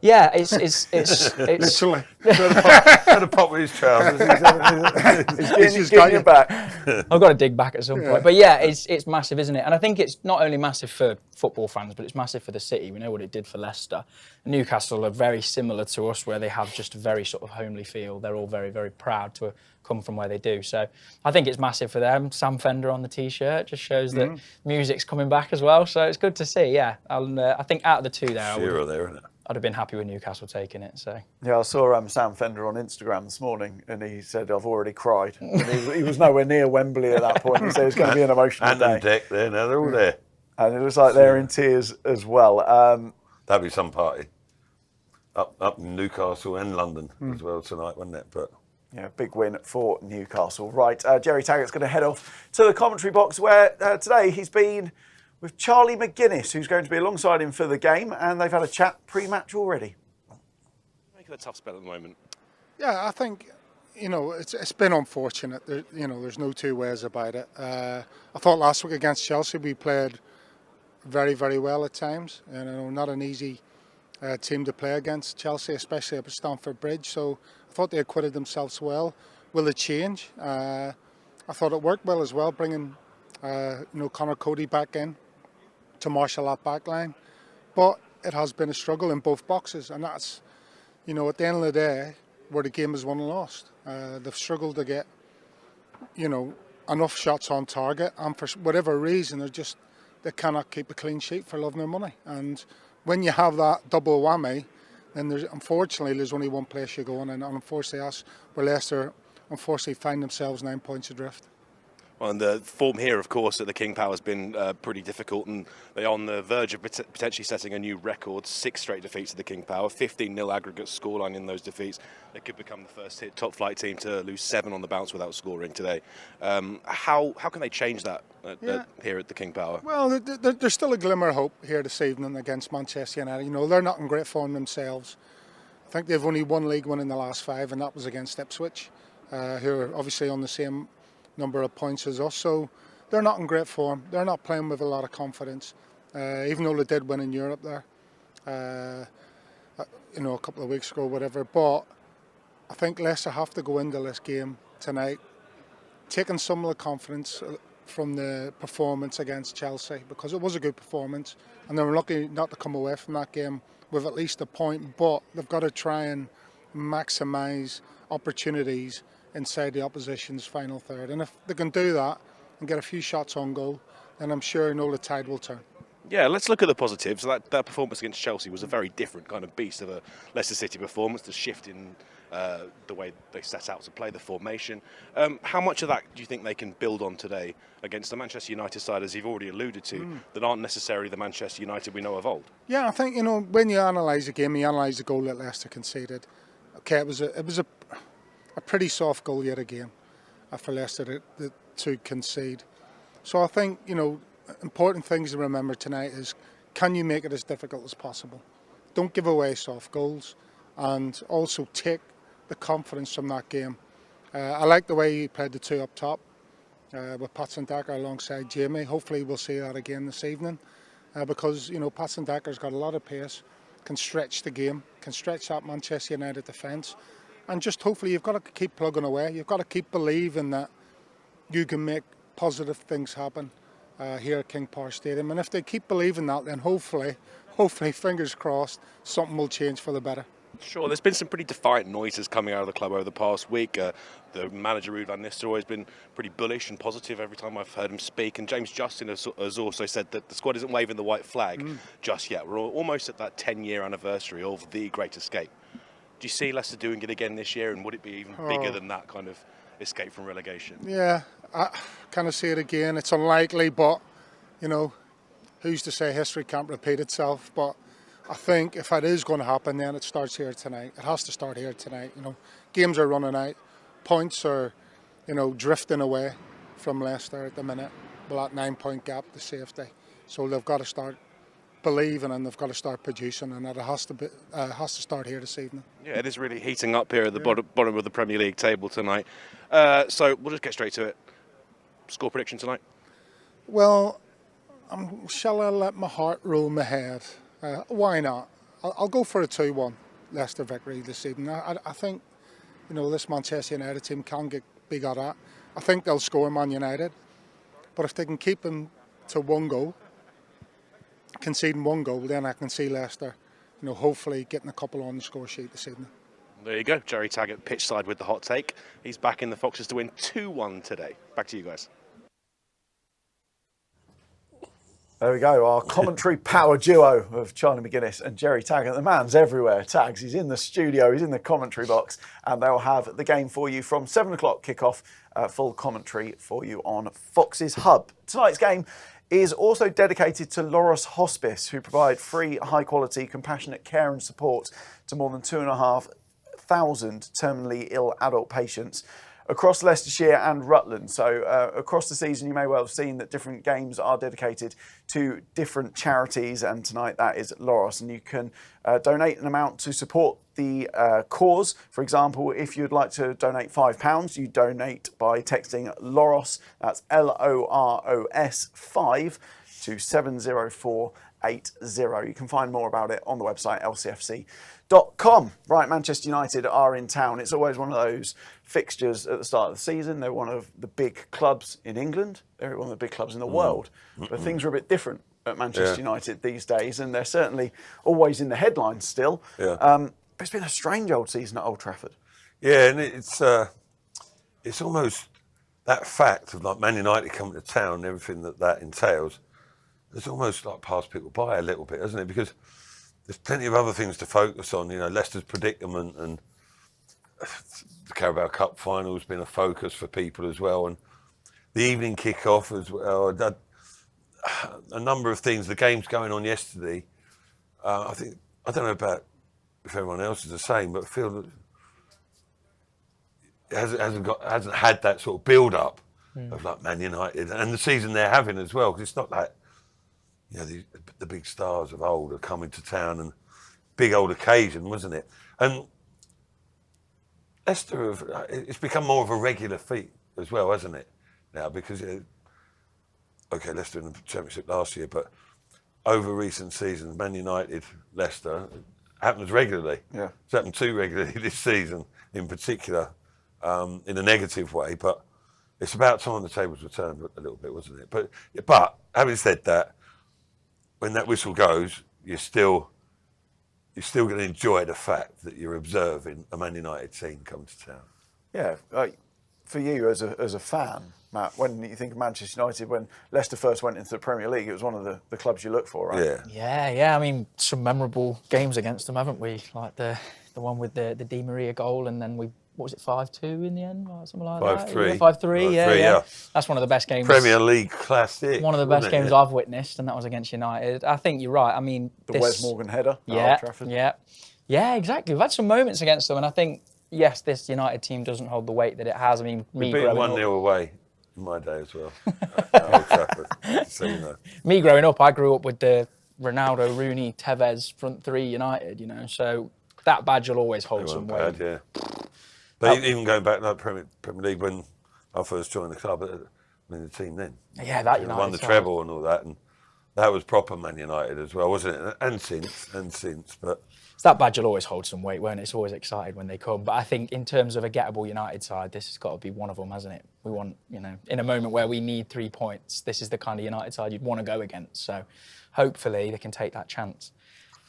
yeah, it's Literally. Had a pop with his trousers. He's getting you back. I've got to dig back at some point. But yeah, it's massive, isn't it? And I think it's not only massive for football fans, but it's massive for the city. We know what it did for Leicester. Newcastle are very similar to us, where they have just a very sort of homely feel. They're all very, very proud to come from where they do. So I think it's massive for them. Sam Fender on the T-shirt just shows that music's coming back as well. So it's good to see. Yeah, I think out of the two there, I'd have been happy with Newcastle taking it. So yeah, I saw Sam Fender on Instagram this morning, and he said, "I've already cried." And he was nowhere near Wembley at that point. He said it's going to be an emotional day. And Deck there, now they're all there. And it was like they're in tears as well. That'd be some party. Up in Newcastle and London as well tonight, wouldn't it? But yeah, big win for Newcastle. Right, Gerry Taggart's going to head off to the commentary box where today he's been with Charlie McGuinness, who's going to be alongside him for the game, and they've had a chat pre-match already. Making a tough spell at the moment. Yeah, I think, you know, it's been unfortunate. There's no two ways about it. I thought last week against Chelsea we played very, very well at times. You know, not an easy team to play against, Chelsea, especially up at Stamford Bridge. So I thought they acquitted themselves well. Will it change? I thought it worked well as well, bringing Connor Cody back in to marshal that back line. But it has been a struggle in both boxes, and that's, you know, at the end of the day, where the game is won and lost. They've struggled to get, you know, enough shots on target, and for whatever reason, they cannot keep a clean sheet for love nor money. And when you have that double whammy, then unfortunately there's only one place you're going, and unfortunately Leicester find themselves 9 points adrift. Well, and the form here, of course, at the King Power has been pretty difficult, and they're on the verge of potentially setting a new record. 6 straight defeats at the King Power, 15-0 aggregate scoreline in those defeats. They could become the first top flight team to lose 7 on the bounce without scoring today. How can they change that here at the King Power? Well, there's still a glimmer of hope here this evening against Manchester United. You know, they're not in great form themselves. I think they've only one league win in the last 5, and that was against Ipswich, who are obviously on the same number of points as us, so they're not in great form. They're not playing with a lot of confidence, even though they did win in Europe there, a couple of weeks ago, whatever. But I think Leicester have to go into this game tonight taking some of the confidence from the performance against Chelsea, because it was a good performance, and they were lucky not to come away from that game with at least a point. But they've got to try and maximise opportunities inside the opposition's final third, and if they can do that and get a few shots on goal, then I'm sure the tide will turn. Yeah, let's look at the positives. That performance against Chelsea was a very different kind of beast of a Leicester City performance. The shift in the way they set out to play, the formation. How much of that do you think they can build on today against the Manchester United side, as you've already alluded to, that aren't necessarily the Manchester United we know of old? Yeah, I think, when you analyse the game, you analyse the goal that Leicester conceded. Okay, it was a pretty soft goal yet again for Leicester to concede. So I think, important things to remember tonight is, can you make it as difficult as possible? Don't give away soft goals, and also take the confidence from that game. I like the way he played the 2 up top with Taggart alongside Jamie. Hopefully we'll see that again this evening, because Taggart's got a lot of pace, can stretch the game, can stretch that Manchester United defence. And just hopefully you've got to keep plugging away. You've got to keep believing that you can make positive things happen here at King Power Stadium. And if they keep believing that, then hopefully, fingers crossed, something will change for the better. Sure, there's been some pretty defiant noises coming out of the club over the past week. The manager, Ruud van Nistelrooy, has been pretty bullish and positive every time I've heard him speak. And James Justin has also said that the squad isn't waving the white flag just yet. We're almost at that 10-year anniversary of the Great Escape. Do you see Leicester doing it again this year, and would it be even bigger than that kind of escape from relegation? Yeah, I kind of see it again. It's unlikely, but, who's to say history can't repeat itself? But I think if it is going to happen, then it starts here tonight. It has to start here tonight. Games are running out, points are, drifting away from Leicester at the minute. Well, that 9-point gap to safety. So they've got to start believing and they've got to start producing, and it has to start here this evening. Yeah, it is really heating up here at the bottom of the Premier League table tonight. So we'll just get straight to it. Score prediction tonight? Well, shall I let my heart rule my head? Why not? I'll go for a 2-1 Leicester victory this evening. I think, this Manchester United team can be got at. I think they'll score Man United, but if they can keep them to one goal, conceding one goal, then I can see Leicester, hopefully getting a couple on the score sheet this evening. There you go, Gerry Taggart pitch side with the hot take. He's back in the Foxes to win 2-1 today. Back to you guys. There we go, our commentary power duo of Charlie McGuinness and Gerry Taggart. The man's everywhere. Tags, he's in the studio, he's in the commentary box, and they'll have the game for you from 7 o'clock kickoff, full commentary for you on Fox's Hub. Tonight's game is also dedicated to Loros Hospice, who provide free, high-quality, compassionate care and support to more than 2,500 terminally ill adult patients across Leicestershire and Rutland. So across the season, you may well have seen that different games are dedicated to different charities, and tonight that is Loros, and you can donate an amount to support the cause. For example, if you'd like to donate £5, you donate by texting LOROS, that's LOROS 5 to 70480. You can find more about it on the website lcfc.com. Right, Manchester United are in town. It's always one of those fixtures at the start of the season. They're one of the big clubs in England. They're one of the big clubs in the world. But things are a bit different at Manchester United these days, and they're certainly always in the headlines still. But it's been a strange old season at Old Trafford. Yeah, and it's almost that fact of like Man United coming to town and everything that entails. It's almost like passed people by a little bit, hasn't it? Because there's plenty of other things to focus on. Leicester's predicament and the Carabao Cup final has been a focus for people as well, and the evening kick-off as well. A number of things. The games going on yesterday. I don't know about if everyone else is the same, but I feel that it hasn't had that sort of build-up of like Man United and the season they're having as well. Because it's not like the big stars of old are coming to town and big old occasion, wasn't it? And Leicester, it's become more of a regular feat as well, hasn't it? Now, because, Leicester in the Championship last year, but over recent seasons, Man United, Leicester, happens regularly. Yeah. It's happened too regularly this season in particular, in a negative way, but it's about time the tables were turned a little bit, wasn't it? But having said that, when that whistle goes, you're still going to enjoy the fact that you're observing a Man United team come to town. Yeah, for you as a fan, Matt, when you think of Manchester United, when Leicester first went into the Premier League, it was one of the clubs you look for, right? Yeah. I mean, some memorable games against them, haven't we? Like the one with the Di Maria goal, and then what was it, 5-2 in the end, or something like 5-3. that? 5-3, yeah. That's one of the best games. Premier League classic. One of the best games I've witnessed, and that was against United. I think you're right. I mean, the Wes Morgan header at Old Trafford. Yeah, exactly. We've had some moments against them, and I think, yes, this United team doesn't hold the weight that it has. I mean, me growing up 1-0 away in my day as well. At Old Trafford, so you know. Me growing up, I grew up with the Ronaldo, Rooney, Tevez front three United. So that badge will always hold some weight. Yeah. But even going back to the Premier League, when I first joined the club, the team then. Yeah, that United won the treble and all that, and that was proper Man United as well, wasn't it? And since, but. So that badge will always hold some weight, won't it? It's always excited when they come. But I think in terms of a gettable United side, this has got to be one of them, hasn't it? We want, in a moment where we need 3 points, this is the kind of United side you'd want to go against. So hopefully they can take that chance.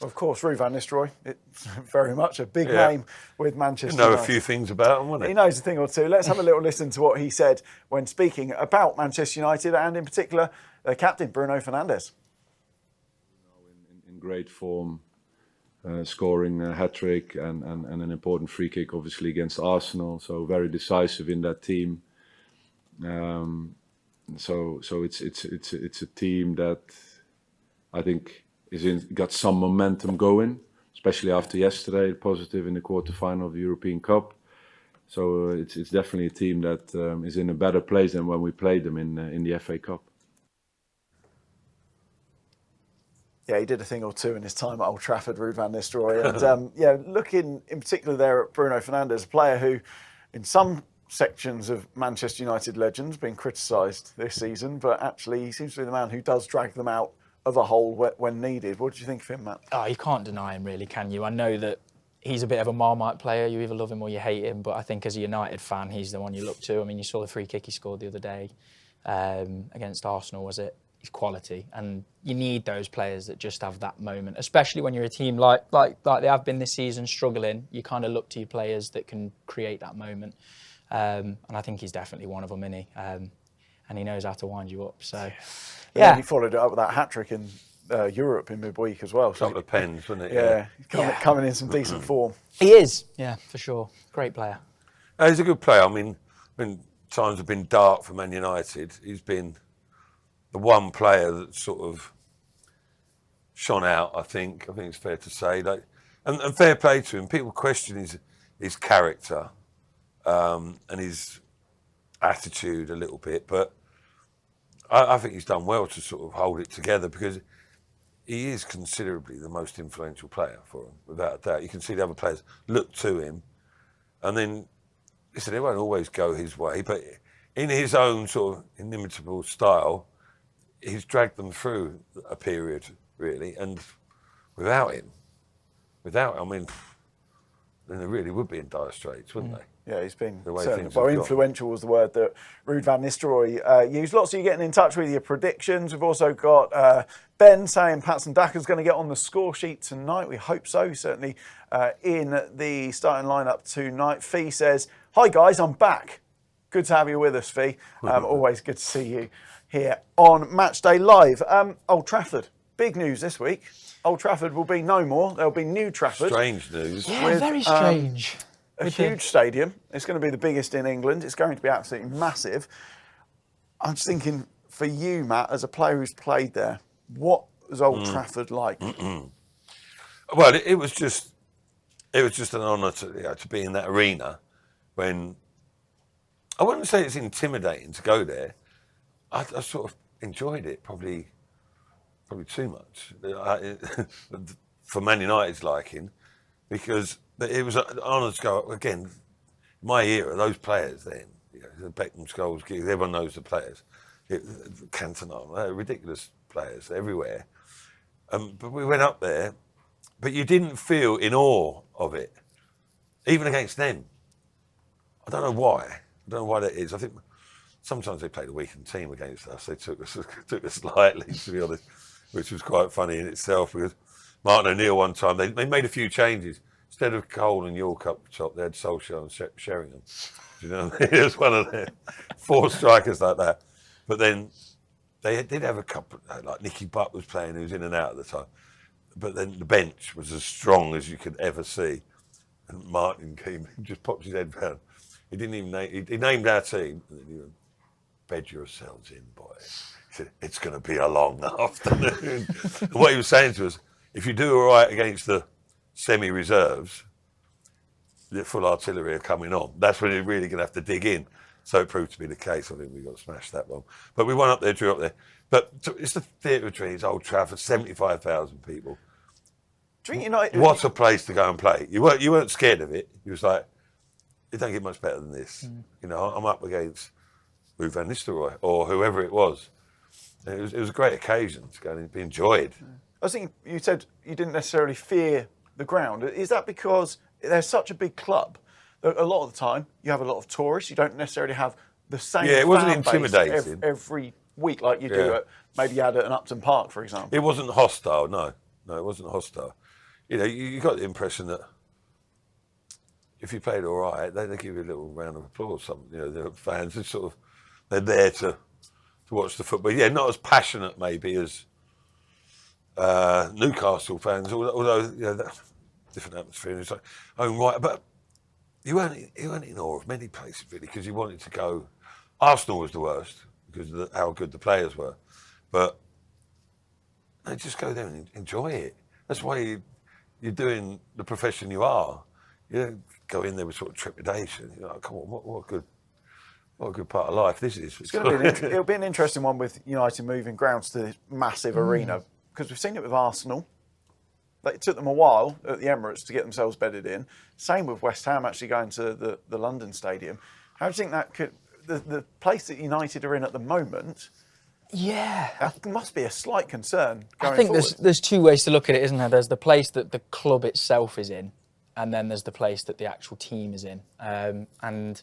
Of course, Ruud van Nistelrooy, it's very much a big name with Manchester United. You know a few things about him, wouldn't he? He knows a thing or two. Let's have a little listen to what he said when speaking about Manchester United and in particular captain Bruno Fernandes. In great form, scoring a hat-trick and an important free kick obviously against Arsenal, so very decisive in that team. So it's a team that I think got some momentum going, especially after yesterday, positive in the quarterfinal of the European Cup. So it's definitely a team that is in a better place than when we played them in the FA Cup. Yeah, he did a thing or two in his time at Old Trafford, Ruud van Nistelrooy. And looking in particular there at Bruno Fernandes, a player who, in some sections of Manchester United legends, been criticised this season, but actually he seems to be the man who does drag them out of a hole when needed. What did you think of him, Matt? Oh, you can't deny him, really, can you? I know that he's a bit of a Marmite player. You either love him or you hate him, but I think as a United fan, he's the one you look to. I mean, you saw the free kick he scored the other day against Arsenal, was it? He's quality, and you need those players that just have that moment, especially when you're a team like they have been this season, struggling. You kind of look to your players that can create that moment, and I think he's definitely one of them, isn't he? And he knows how to wind you up. So, yeah. He followed it up with that hat-trick in Europe in midweek as well. A couple of pens, wasn't it? Yeah, coming in some decent form. He is, yeah, for sure. Great player. He's a good player. I mean, when times have been dark for Man United, he's been the one player that sort of shone out, I think it's fair to say. Like, and fair play to him. People question his character and his attitude a little bit, but I think he's done well to sort of hold it together, because he is considerably the most influential player for him, without a doubt. You can see the other players look to him, and then, listen, it won't always go his way, but in his own sort of inimitable style, he's dragged them through a period, really, and without him, I mean, then they really would be in dire straits, wouldn't they? Yeah, he's been influential was the word that Ruud van Nistelrooy used. Lots of you getting in touch with your predictions. We've also got Ben saying Patson Dakar's going to get on the score sheet tonight. We hope so. He's certainly in the starting lineup tonight. Fee says, "Hi guys, I'm back. Good to have you with us, Fee. Always good to see you here on Matchday Live." Old Trafford, big news this week. Old Trafford will be no more. There'll be New Trafford. Strange news. Yeah, very strange. A huge stadium. It's going to be the biggest in England. It's going to be absolutely massive. I'm just thinking, for you, Matt, as a player who's played there, what was Old Trafford like? Well, it was just an honour to be in that arena. When I wouldn't say it's intimidating to go there. I sort of enjoyed it, probably too much for Man United's liking, because it was an honour to go. Again, my era, those players then, the Beckham, Scholes, Giggs, everyone knows the players. Cantona, they're ridiculous players everywhere. But we went up there, but you didn't feel in awe of it, even against them. I don't know why. I don't know why that is. I think sometimes they played a weakened team against us. They took us lightly, to be honest, which was quite funny in itself, because Martin O'Neill one time, they made a few changes. Instead of Cole and York up top, they had Solskjaer and Sheringham. Do you know what I mean? It was one of the 4 strikers like that. But then they did have a couple, like Nicky Butt was playing, who was in and out at the time. But then the bench was as strong as you could ever see. And Martin came, just popped his head down. He didn't even name, he named our team. And then he went, "Bed yourselves in, boys." He said, "It's going to be a long afternoon." And what he was saying to us, if you do all right against the semi-reserves, the full artillery are coming on. That's when you're really going to have to dig in. So it proved to be the case. I think we got smashed that one. But we went up there, drew up there. But it's the Theatre of Dreams, Old Trafford, 75,000 people. What a place to go and play. You weren't scared of it. You was like, it don't get much better than this. I'm up against Ruud van Nistelrooy or whoever it was. And it was a great occasion to go and be enjoyed. I was thinking, you said you didn't necessarily fear the ground. Is that because they're such a big club that a lot of the time you have a lot of tourists? You don't necessarily have the same it wasn't fan base intimidating every week like you do at, maybe you had at an Upton Park, for example. It wasn't hostile, no, it wasn't hostile. You got the impression that if you played all right, they give you a little round of applause. The fans are they're there to watch the football. Yeah, not as passionate maybe as Newcastle fans, although that's different atmosphere. It's like, oh right, but you weren't in awe of many places really, because you wanted to go. Arsenal was the worst because of how good the players were, but No, just go there and enjoy it. That's why you're doing the profession you are. You don't go in there with sort of trepidation. You're like, come on, what a good part of life this is. It'll be an interesting one with United moving grounds to this massive arena, because we've seen it with Arsenal. It took them a while at the Emirates to get themselves bedded in. Same with West Ham actually going to the London Stadium. How do you think that could, the place that United are in at the moment, that must be a slight concern going I think forward. there's two ways to look at it, isn't there? There's the place that the club itself is in, and then there's the place that the actual team is in. And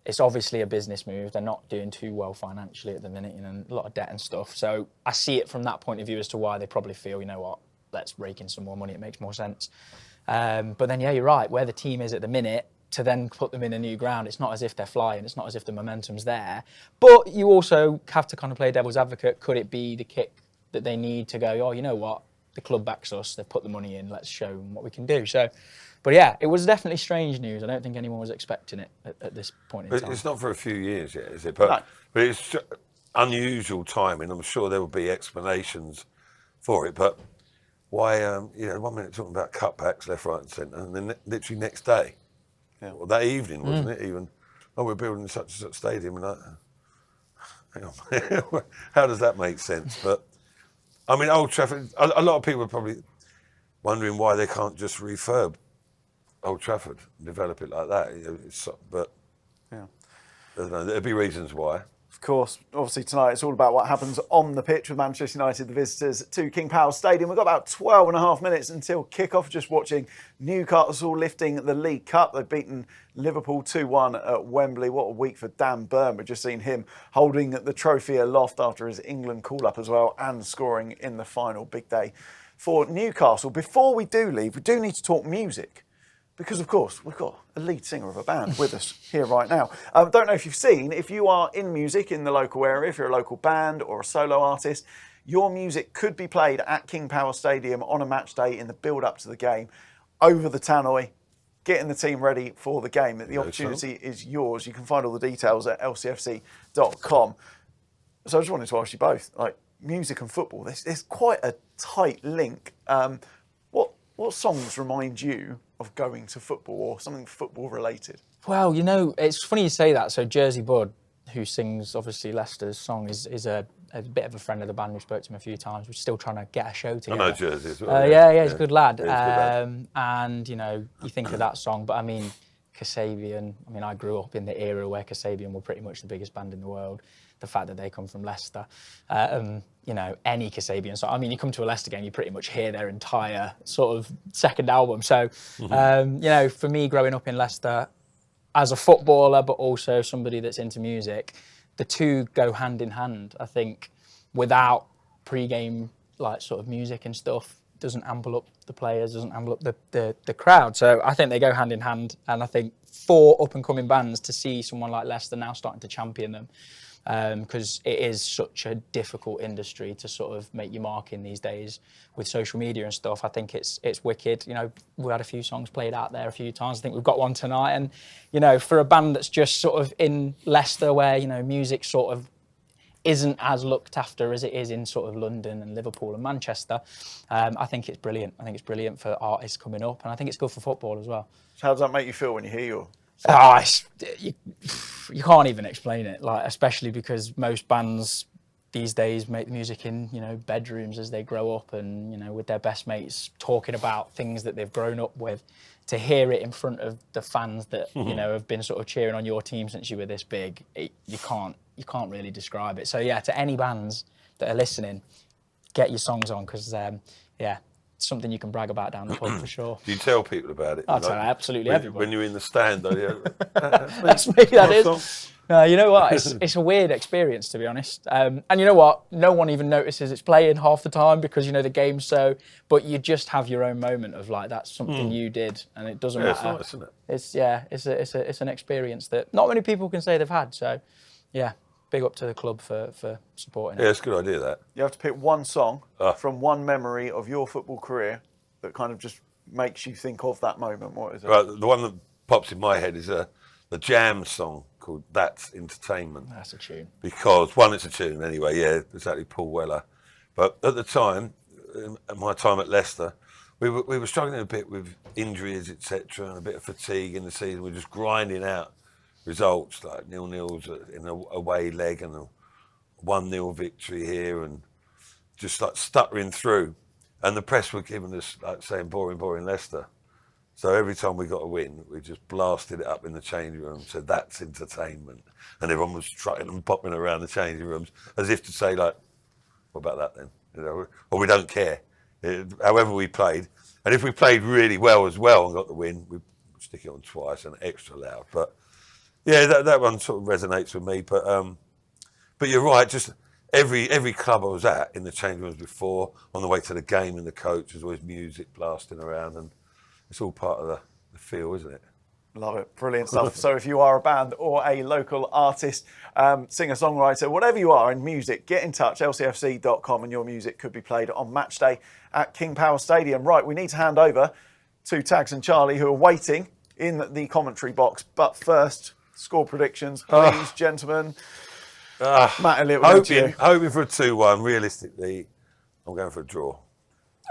it's obviously a business move. They're not doing too well financially at the minute, a lot of debt and stuff. So I see it from that point of view as to why they probably feel, you know what, let's rake in some more money. It makes more sense. But then, you're right. Where the team is at the minute, to then put them in a new ground, it's not as if they're flying. It's not as if the momentum's there. But you also have to kind of play devil's advocate. Could it be the kick that they need to go, oh, you know what, the club backs us. They've put the money in. Let's show them what we can do. So, but yeah, it was definitely strange news. I don't think anyone was expecting it at this point in time. It's not for a few years yet, is it? But, No. but it's unusual timing. I'm sure there will be explanations for it. But why, 1 minute talking about cutbacks left, right and centre, and then literally next day, or that evening, wasn't it even, we're building such and such stadium. And hang on, how does that make sense? But, I mean, Old Trafford, a lot of people are probably wondering why they can't just refurb Old Trafford and develop it like that. But I don't know, there'll be reasons why. Of course, obviously tonight it's all about what happens on the pitch with Manchester United, the visitors to King Power Stadium. We've got about 12 and a half minutes until kick-off. Just watching Newcastle lifting the League Cup. They've beaten Liverpool 2-1 at Wembley. What a week for Dan Burn. We've just seen him holding the trophy aloft after his England call-up as well, and scoring in the final. Big day for Newcastle. Before we do leave, we do need to talk music. Because, of course, we've got a lead singer of a band with us here right now. Don't know if you've seen, if you are in music in the local area, if you're a local band or a solo artist, your music could be played at King Power Stadium on a match day in the build-up to the game, over the tannoy, getting the team ready for the game. The opportunity is yours. You can find all the details at lcfc.com. So I just wanted to ask you both, like, music and football, there's quite a tight link. What songs remind you of going to football or something football related? Well, it's funny you say that. So Jersey Bud, who sings obviously Leicester's song, is a bit of a friend of the band. We spoke to him a few times. We're still trying to get a show together. I know Jersey as well. He's a good lad. And you think of that song, but I mean, Kasabian. I mean, I grew up in the era where Kasabian were pretty much the biggest band in the world. The fact that they come from Leicester, any Kasabian song. I mean, you come to a Leicester game, you pretty much hear their entire sort of second album. So, for me, growing up in Leicester, as a footballer, but also somebody that's into music, the two go hand in hand. I think without pre-game sort of music and stuff, doesn't amble up the players, doesn't amble up the crowd. So I think they go hand in hand. And I think for up-and-coming bands to see someone like Leicester now starting to champion them, because it is such a difficult industry to sort of make your mark in these days with social media and stuff. I think it's wicked. We had a few songs played out there a few times. I think we've got one tonight. And, for a band that's just sort of in Leicester where, music sort of isn't as looked after as it is in sort of London and Liverpool and Manchester, I think it's brilliant. I think it's brilliant for artists coming up, and I think it's good for football as well. So how does that make you feel when you hear your... You can't even explain it, especially because most bands these days make music in, bedrooms as they grow up and, with their best mates talking about things that they've grown up with. To hear it in front of the fans that, have been sort of cheering on your team since you were this big, you can't really describe it. So yeah, to any bands that are listening, get your songs on because, it's something you can brag about down the pub for sure. Do you tell people about it? I'll tell absolutely everybody. When you're in the stand, That's me, that is. You know what? It's a weird experience, to be honest. And you know what? No one even notices it's playing half the time because, the game's so... But you just have your own moment of, that's something you did, and it doesn't matter. It's nice, isn't it? It's an experience that not many people can say they've had. So, yeah, big up to the club for supporting it. Yeah, it's a good idea, that. You have to pick one song from one memory of your football career that kind of just makes you think of that moment. What is it? Right, the one that pops in my head is the Jam song called That's Entertainment. That's a tune. Because, one, it's a tune anyway, yeah, exactly, Paul Weller. But at the time, at my time at Leicester, we were struggling a bit with injuries, etc., and a bit of fatigue in the season. We were just grinding out results like 0-0s in a away leg and a 1-0 victory here, and just like stuttering through. And the press were giving us like saying boring, boring Leicester. So every time we got a win, we just blasted it up in the changing room, said that's entertainment. And everyone was strutting and popping around the changing rooms as if to say, like, what about that then? You know, or we don't care. However we played. And if we played really well as well and got the win, we'd stick it on twice and extra loud. But yeah, that one sort of resonates with me. But you're right, just every club I was at in the changing rooms before, on the way to the game in the coach, there's always music blasting around, and it's all part of the feel, isn't it? Love it. Brilliant stuff. So if you are a band or a local artist, singer-songwriter, whatever you are in music, get in touch, lcfc.com, and your music could be played on match day at King Power Stadium. Right, we need to hand over to Tags and Charlie, who are waiting in the commentary box. But first, score predictions, please, gentlemen. Matt, Elliott, hoping for a 2-1. Realistically, I'm going for a draw.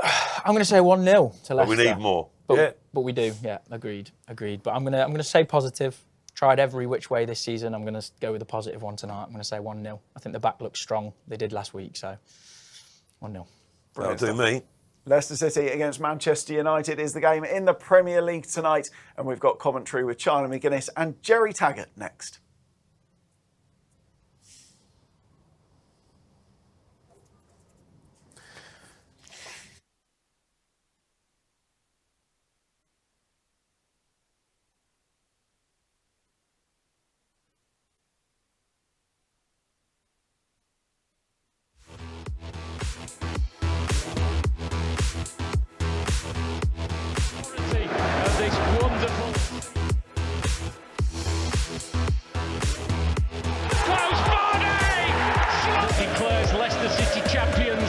I'm going to say 1-0 to Leicester. But we need more. But we do, yeah, agreed. But I'm going to say positive. Tried every which way this season. I'm going to go with a positive one tonight. I'm going to say 1-0. I think the back looks strong. They did last week, so 1-0. That'll do me. Leicester City against Manchester United is the game in the Premier League tonight, and we've got commentary with Charlie McGuinness and Gerry Taggart next.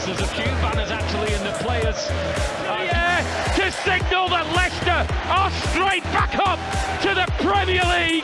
There's a few banners actually in the players. To signal that Leicester are straight back up to the Premier League.